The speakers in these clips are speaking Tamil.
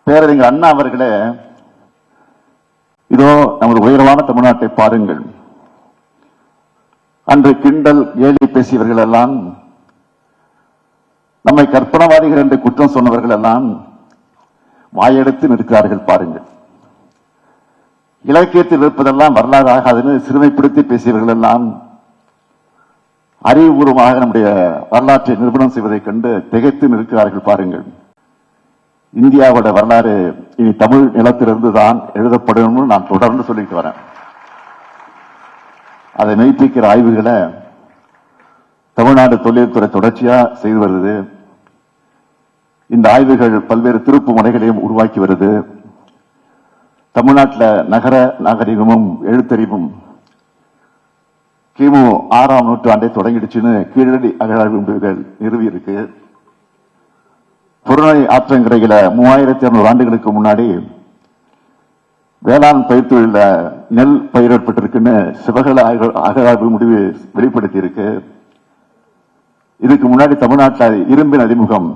பேரறிஞர் அண்ணா அவர்களே, இதோ நமது உயர்வான தமிழ்நாட்டை பாருங்கள். அன்று கிண்டல் கேலி பேசியவர்கள் எல்லாம், நம்மை கற்பனவாதிகள் என்று குற்றம் சொன்னவர்கள் எல்லாம் வாயெடுத்து நிற்கிறார்கள் பாருங்கள். இலக்கியத்தில் இருப்பதெல்லாம் வரலாறு ஆகாதுன்னு சிறுமைப்படுத்தி பேசியவர்கள் எல்லாம் அறிவுபூர்வமாக நம்முடைய வரலாற்றை நிரூபணம் செய்வதைக் கண்டு திகைத்து நிற்கிறார்கள் பாருங்கள். இந்தியாவோட வரலாறு இனி தமிழ் நிலத்திலிருந்து தான் எழுதப்படும் நான் தொடர்ந்து சொல்லிட்டு வரேன். அதை மெய்ப்பிக்கிற ஆய்வுகளை தமிழ்நாடு தொழில்துறை தொடர்ச்சியா செய்து வருது. இந்த ஆய்வுகள் பல்வேறு திருப்பு முனைகளையும் உருவாக்கி வருது. தமிழ்நாட்டில் நகர நாகரிகமும் எழுத்தறிவும் கிமு 6ஆம் நூற்றாண்டை தொடங்கிடுச்சுன்னு கீழடி அகழ்வாய்வு முடிவுகள் நிறுவி இருக்கு. புறநை ஆற்றங்கரையில 3200 ஆண்டுகளுக்கு முன்னாடி வேளாண் பயிர் தொழில நெல் பயிரிடப்பட்டிருக்குன்னு சிவகல அகழ்வாய்வு முடிவு வெளிப்படுத்தி இருக்கு. இதுக்கு முன்னாடி தமிழ்நாட்டில் இரும்பின் அறிமுகம்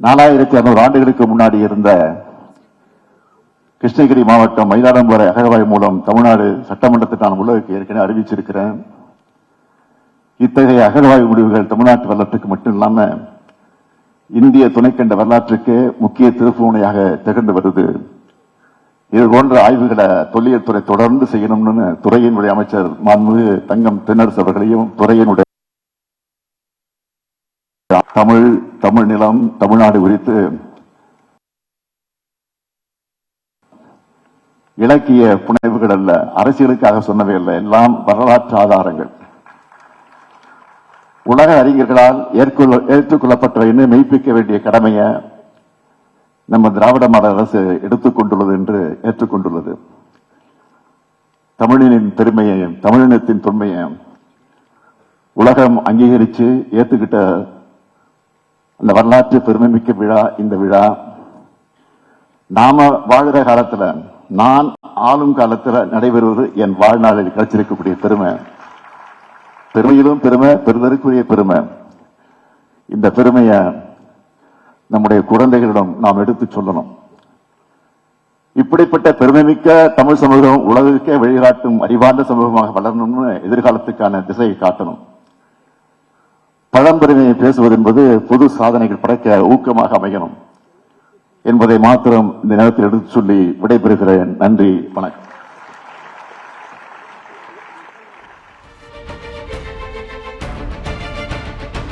4600 ஆண்டுகளுக்கு முன்னாடி இருந்த கிருஷ்ணகிரி மாவட்டம் மயிலாடுதுறை அகழ்வாய்வு மூலம் தமிழ்நாடு சட்டமன்றத்தில் நான் உலகுக்கு ஏற்கனவே அறிவிச்சிருக்கிறேன். இத்தகைய அகழ்வாய்வு முடிவுகள் தமிழ்நாட்டு வரலாற்றுக்கு மட்டும் இல்லாம இந்திய துணைக்கண்ட வரலாற்றுக்கு முக்கிய திருப்புமுனையாக திகழ்ந்து வருது. இது போன்ற ஆய்வுகளை தொல்லியல் துறை தொடர்ந்து செய்யணும்னு துறையினுடைய அமைச்சர் மாண்புமிகு தங்கம் தென்னரசு அவர்களையும் துறையினுடைய தமிழ் நிலம் தமிழ்நாடு குறித்து இலக்கிய புனைவுகள் அல்ல, அரசியலுக்காக சொன்னவை அல்ல, எல்லாம் வரலாற்று ஆதாரங்கள். உலக அறிஞர்களால் ஏற்றுக்கொள்ளப்பட்டவை மெய்ப்பிக்க வேண்டிய கடமையை நம்ம திராவிட மாடல் அரசு எடுத்துக்கொண்டுள்ளது என்று ஏற்றுக்கொண்டுள்ளது. தமிழினின் பெருமையையும் தமிழினத்தின் தொன்மையையும் உலகம் அங்கீகரித்து ஏற்றுக்கிட்ட அந்த வரலாற்று பெருமைமிக்க விழா இந்த விழா. நாம வாழுற காலத்துல, நான் ஆளும் காலத்துல நடைபெறுவது என் வாழ்நாளில் கிடைச்சிருக்கக்கூடிய பெருமை. பெருமையிலும் பெருமை, பெறுதற்குரிய பெருமை. இந்த பெருமையை நம்முடைய குழந்தைகளிடம் நாம் எடுத்து சொல்லணும். இப்படிப்பட்ட பெருமைமிக்க தமிழ் சமூகம் உலகுக்கே வழிகாட்டும் அறிவார்ந்த சமூகமாக வளரணும்னு எதிர்காலத்துக்கான திசையை காட்டணும். பழம்பெருமையை பேசுவது என்பது பொது சாதனைகள் படைக்க ஊக்கமாக அமையணும் என்பதை மாத்திரம் இந்த நேரத்தில் எடுத்து சொல்லி விடைபெறுகிறேன். நன்றி, வணக்கம்.